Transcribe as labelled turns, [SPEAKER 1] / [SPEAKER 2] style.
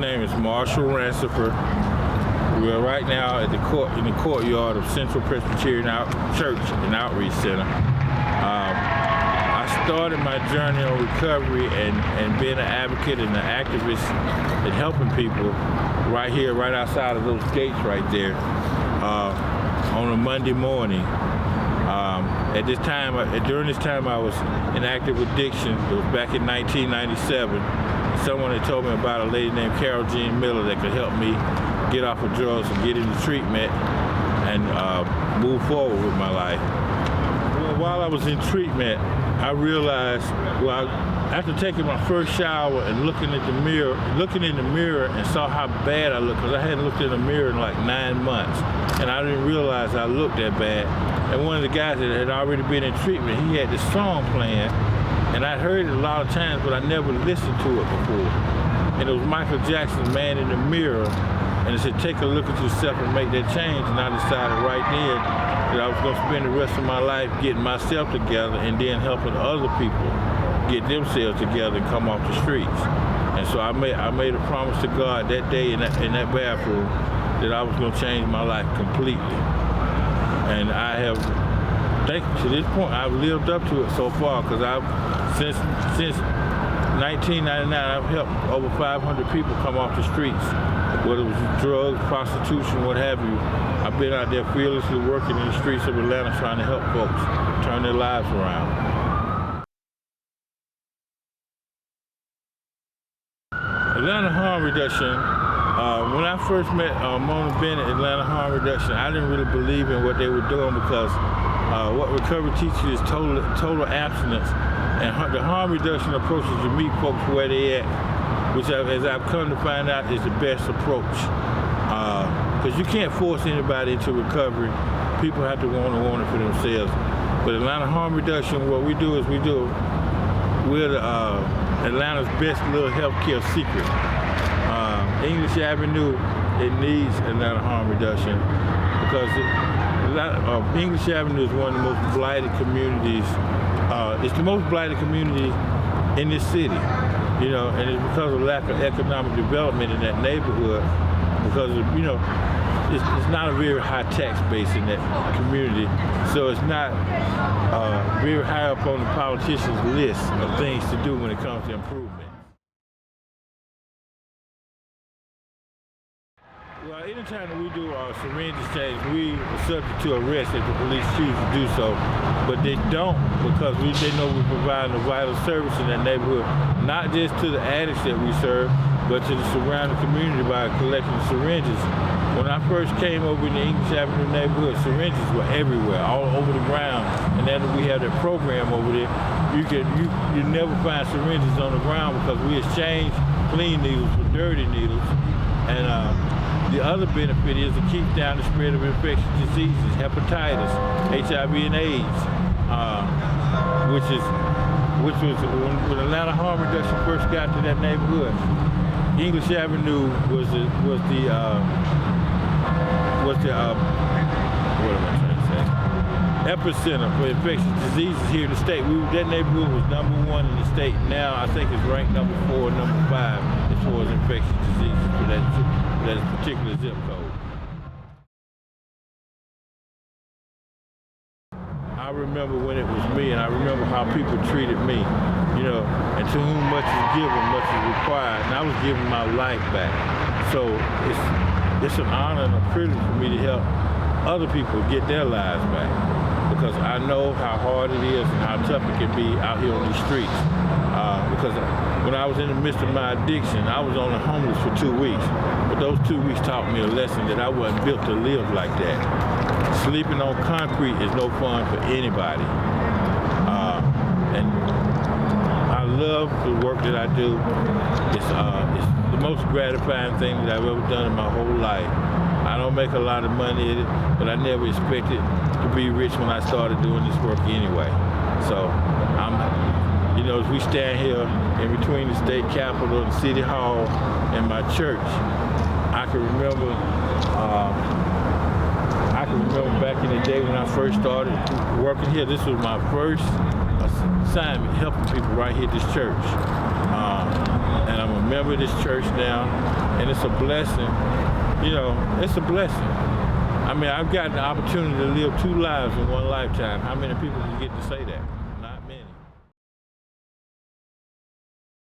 [SPEAKER 1] name is Marshall Rancifer. We are right now at in the courtyard of Central Presbyterian Church and Outreach Center. I started my journey on recovery and being an advocate and an activist and helping people right here, right outside of those gates right there, on a Monday morning. During this time, I was in active addiction. It was back in 1997. Someone had told me about a lady named Carol Jean Miller that could help me get off of drugs and get into treatment and move forward with my life. Well, while I was in treatment, I realized, after taking my first shower and looking in the mirror and saw how bad I looked, because I hadn't looked in the mirror in like 9 months, and I didn't realize I looked that bad. And one of the guys that had already been in treatment, he had this song playing, and I'd heard it a lot of times, but I never listened to it before. And it was Michael Jackson's Man in the Mirror, and it said, take a look at yourself and make that change. And I decided right then that I was going to spend the rest of my life getting myself together and then helping other people get themselves together and come off the streets. And so I made a promise to God that day in that bathroom that I was going to change my life completely. And I have, to this point, I've lived up to it so far, because since 1999, I've helped over 500 people come off the streets, whether it was drugs, prostitution, what have you. I've been out there fearlessly working in the streets of Atlanta trying to help folks turn their lives around. Atlanta Harm Reduction, when I first met Mona Bennett, Atlanta Harm Reduction, I didn't really believe in what they were doing, because what recovery teaches is total abstinence. And the harm reduction approach is to meet folks where they at, which as I've come to find out is the best approach. Because you can't force anybody into recovery. People have to want it for themselves. But Atlanta Harm Reduction, what we do is we're Atlanta's best little healthcare secret. English Avenue, it needs Atlanta Harm Reduction, because English Avenue is one of the most blighted communities. It's the most blighted community in this city, and it's because of lack of economic development in that neighborhood, because of, it's not a very high tax base in that community, so it's not very high up on the politicians' list of things to do when it comes to improvement. Well, anytime that we do our syringe exchange, we are subject to arrest if the police choose to do so, but they don't, because they know we provide a vital service in that neighborhood, not just to the addicts that we serve, but to the surrounding community by collecting syringes. When I first came over in the English Avenue neighborhood, syringes were everywhere, all over the ground. And now that we have that program over there, you never find syringes on the ground, because we exchange clean needles for dirty needles. And the other benefit is to keep down the spread of infectious diseases, hepatitis, HIV and AIDS, which was when Atlanta Harm Reduction first got to that neighborhood. English Avenue was the epicenter for infectious diseases here in the state. That neighborhood was #1 in the state. Now I think it's ranked #4 or #5 as far as infectious diseases for that particular zip code. I remember when it was me, and I remember how people treated me, and to whom much is given, much is required, and I was giving my life back. So it's an honor and a privilege for me to help other people get their lives back, because I know how hard it is and how tough it can be out here on these streets. Because when I was in the midst of my addiction, I was only homeless for 2 weeks. But those 2 weeks taught me a lesson that I wasn't built to live like that. Sleeping on concrete is no fun for anybody. And I love the work that I do. It's the most gratifying thing that I've ever done in my whole life. I don't make a lot of money in it, but I never expected to be rich when I started doing this work anyway. So as we stand here in between the state capitol and City Hall and my church, I can remember back in the day when I first started working here. This was my first assignment, helping people right here at this church. And I'm member of this church now, and it's a blessing. You know, it's a blessing. I mean, I've gotten the opportunity to live 2 lives in one lifetime. How many people can get to say that?